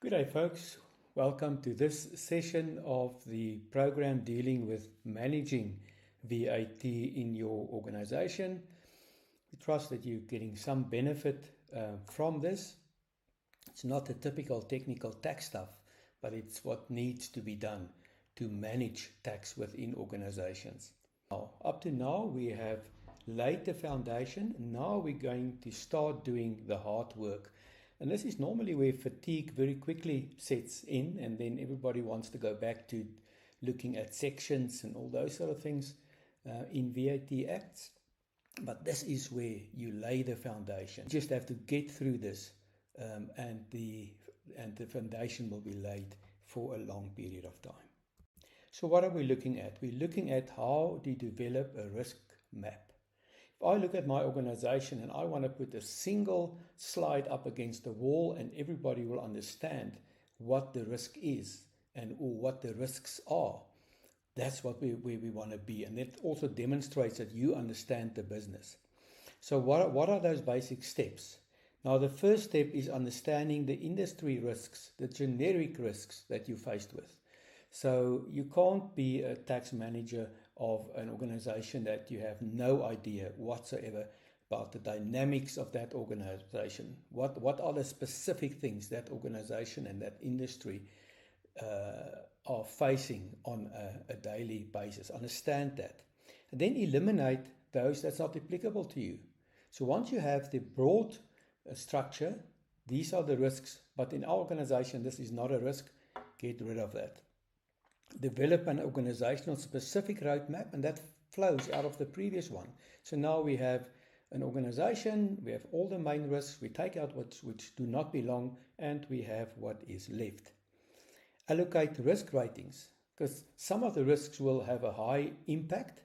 Good day, folks. Welcome to this session of the program dealing with managing VAT in your organization. We trust that you're getting some benefit from this. It's not the typical technical tax stuff, but it's what needs to be done to manage tax within organizations. Now, up to now, we have laid the foundation. Now we're going to start doing the hard work. And this is normally where fatigue very quickly sets in, and then everybody wants to go back to looking at sections and all those sort of things in VAT Acts. But this is where you lay the foundation. You just have to get through this, and the foundation will be laid for a long period of time. So what are we looking at? We're looking at how to develop a risk map. If I look at my organization and I want to put a single slide up against the wall and everybody will understand what the risk is or what the risks are, that's where we want to be. And that also demonstrates that you understand the business. So what are those basic steps? Now, the first step is understanding the industry risks, the generic risks that you're faced with. So you can't be a tax manager of an organization that you have no idea whatsoever about the dynamics of that organization. What are the specific things that organization and that industry are facing on a daily basis? Understand that. And then eliminate those that's not applicable to you. So once you have the broad structure, these are the risks, but in our organization, this is not a risk, get rid of that. Develop an organizational specific roadmap, and that flows out of the previous one. So now we have an organization, we have all the main risks, we take out which do not belong, and we have what is left. Allocate risk ratings, because some of the risks will have a high impact,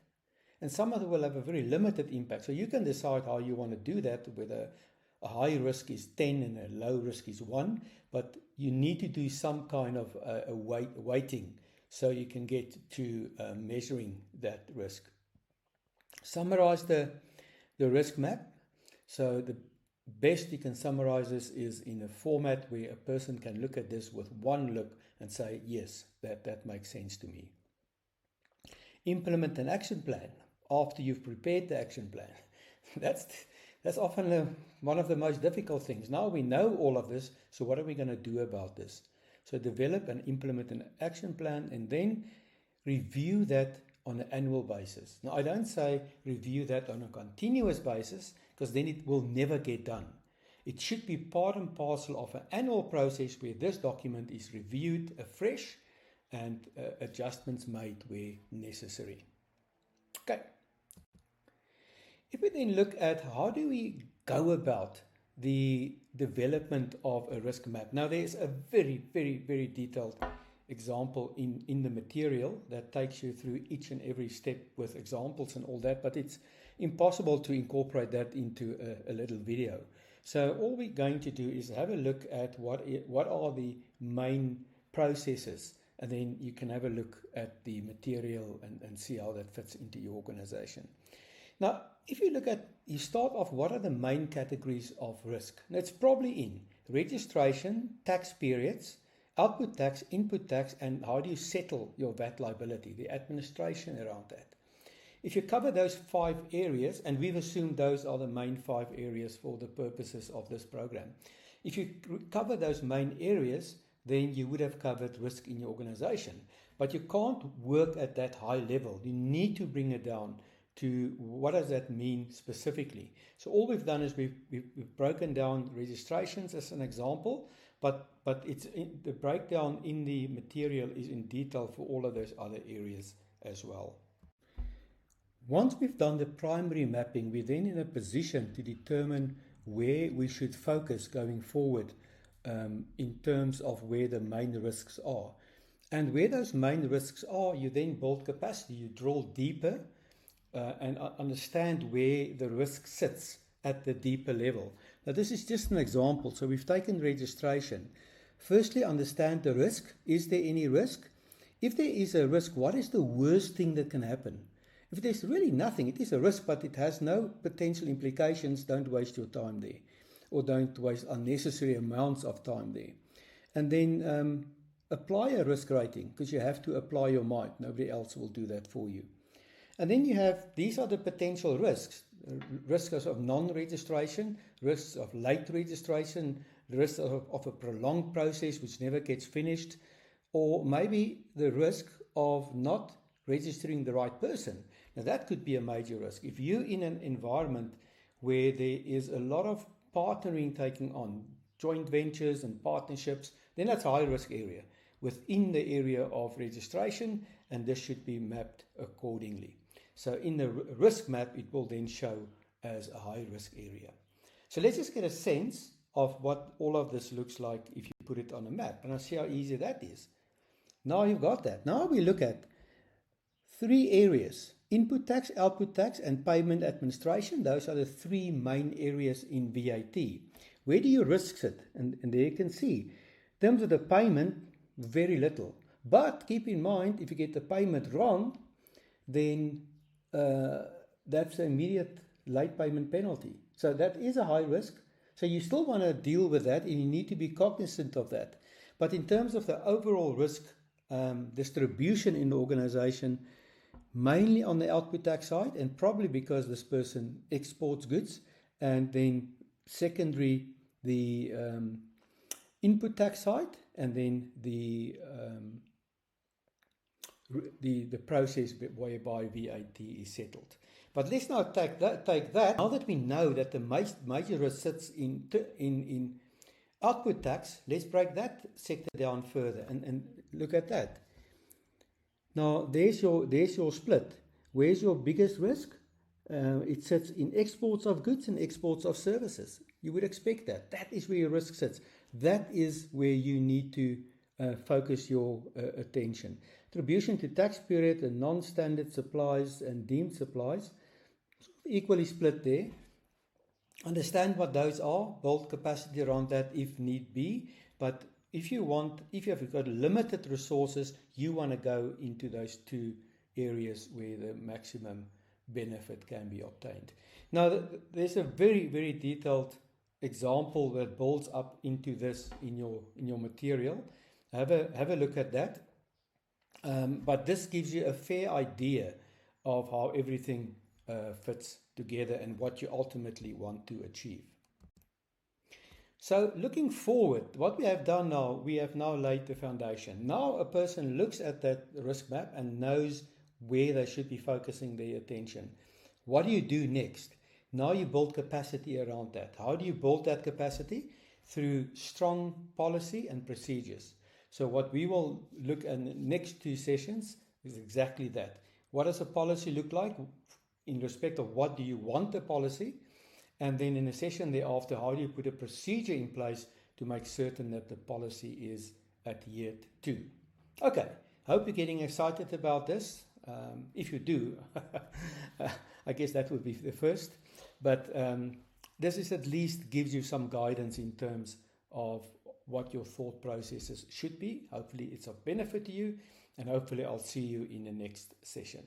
and some of them will have a very limited impact. So you can decide how you want to do that, whether a high risk is 10 and a low risk is 1, but you need to do some kind of a weighting, so you can get to measuring that risk. Summarize the risk map. So the best you can summarize this is in a format where a person can look at this with one look and say, yes, that makes sense to me. Implement an action plan after you've prepared the action plan. That's often one of the most difficult things. Now we know all of this, so what are we going to do about this? So develop and implement an action plan and then review that on an annual basis. Now, I don't say review that on a continuous basis, because then it will never get done. It should be part and parcel of an annual process where this document is reviewed afresh and adjustments made where necessary. Okay. If we then look at how do we go about the development of a risk map. Now, there's a very, very, very detailed example in the material that takes you through each and every step with examples and all that, but it's impossible to incorporate that into a little video. So all we're going to do is have a look at what are the main processes, and then you can have a look at the material and see how that fits into your organization. Now, if you start off, what are the main categories of risk? Now, it's probably in registration, tax periods, output tax, input tax, and how do you settle your VAT liability, the administration around that. If you cover those 5 areas, and we've assumed those are the main 5 areas for the purposes of this program. If you cover those main areas, then you would have covered risk in your organization. But you can't work at that high level. You need to bring it down to what does that mean specifically. So all we've done is we've broken down registrations as an example, but it's the breakdown in the material is in detail for all of those other areas as well. Once we've done the primary mapping, we're then in a position to determine where we should focus going forward in terms of where the main risks are. And where those main risks are, you then build capacity, you drill deeper, and understand where the risk sits at the deeper level. Now, this is just an example. So we've taken registration. Firstly, understand the risk. Is there any risk? If there is a risk, what is the worst thing that can happen? If there's really nothing, it is a risk, but it has no potential implications, don't waste your time there, or don't waste unnecessary amounts of time there. And then apply a risk rating, because you have to apply your mind. Nobody else will do that for you. And then you have, these are the potential risks. Risks of non-registration, risks of late registration, risks of a prolonged process which never gets finished, or maybe the risk of not registering the right person. Now that could be a major risk. If you're in an environment where there is a lot of partnering taking on, joint ventures and partnerships, then that's a high risk area within the area of registration, and this should be mapped accordingly. So in the risk map, it will then show as a high risk area. So let's just get a sense of what all of this looks like if you put it on a map, and I'll see how easy that is. Now you've got that. Now we look at 3 areas: input tax, output tax, and payment administration. Those are the 3 main areas in VAT. Where do your risks sit? And there you can see, in terms of the payment, very little. But keep in mind, if you get the payment wrong, then that's an immediate late payment penalty. So that is a high risk. So you still want to deal with that, and you need to be cognizant of that. But in terms of the overall risk distribution in the organization, mainly on the output tax side, and probably because this person exports goods, and then secondary the input tax side, and then the process whereby VAT is settled. But let's now take that. Now that we know that the major risk sits in output tax, let's break that sector down further and look at that. Now there's your split. Where's your biggest risk? It sits in exports of goods and exports of services. You would expect that. That is where your risk sits. That is where you need to focus your attention. Contribution to tax period and non-standard supplies and deemed supplies, equally split there. Understand what those are, build capacity around that if need be, but if you have got limited resources, you want to go into those 2 areas where the maximum benefit can be obtained. Now, there's a very, very detailed example that builds up into this in your material. Have a look at that. But this gives you a fair idea of how everything fits together and what you ultimately want to achieve. So looking forward, what we have done now, we have now laid the foundation. Now a person looks at that risk map and knows where they should be focusing their attention. What do you do next? Now you build capacity around that. How do you build that capacity? Through strong policy and procedures. So what we will look at in the next 2 sessions is exactly that. What does a policy look like in respect of what do you want the policy? And then in a session thereafter, how do you put a procedure in place to make certain that the policy is adhered to? Okay, hope you're getting excited about this. If you do, I guess that would be the first. But this is at least gives you some guidance in terms of what your thought processes should be. Hopefully it's of benefit to you, and hopefully I'll see you in the next session.